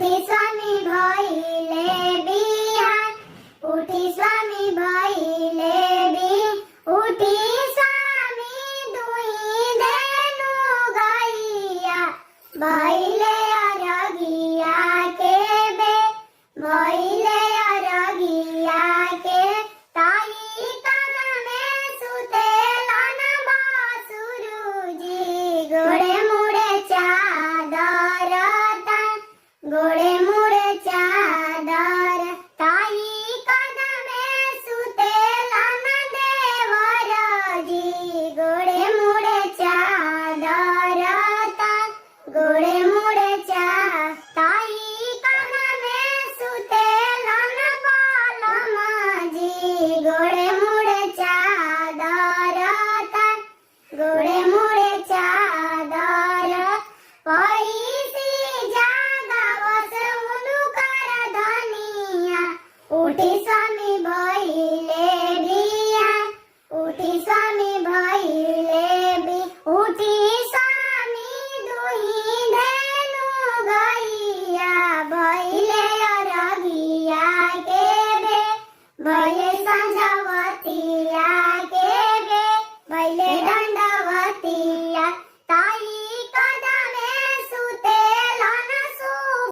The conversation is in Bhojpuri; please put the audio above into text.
उठी स्वामी भइले बिहान, उठी स्वामी भइले बिहान, उठी स्वामी दुई धेनु गैया, भइले अरगिया के बे, भइले अरगिया के ताई कदमे सुतेलन बासुरुजी, गोड़े मुड़े चादर तान, गोड़े मुड़े चादर ताई कदमे सुतेलन देवरजी, गोड़े मुड़े चादर तान, गोड़े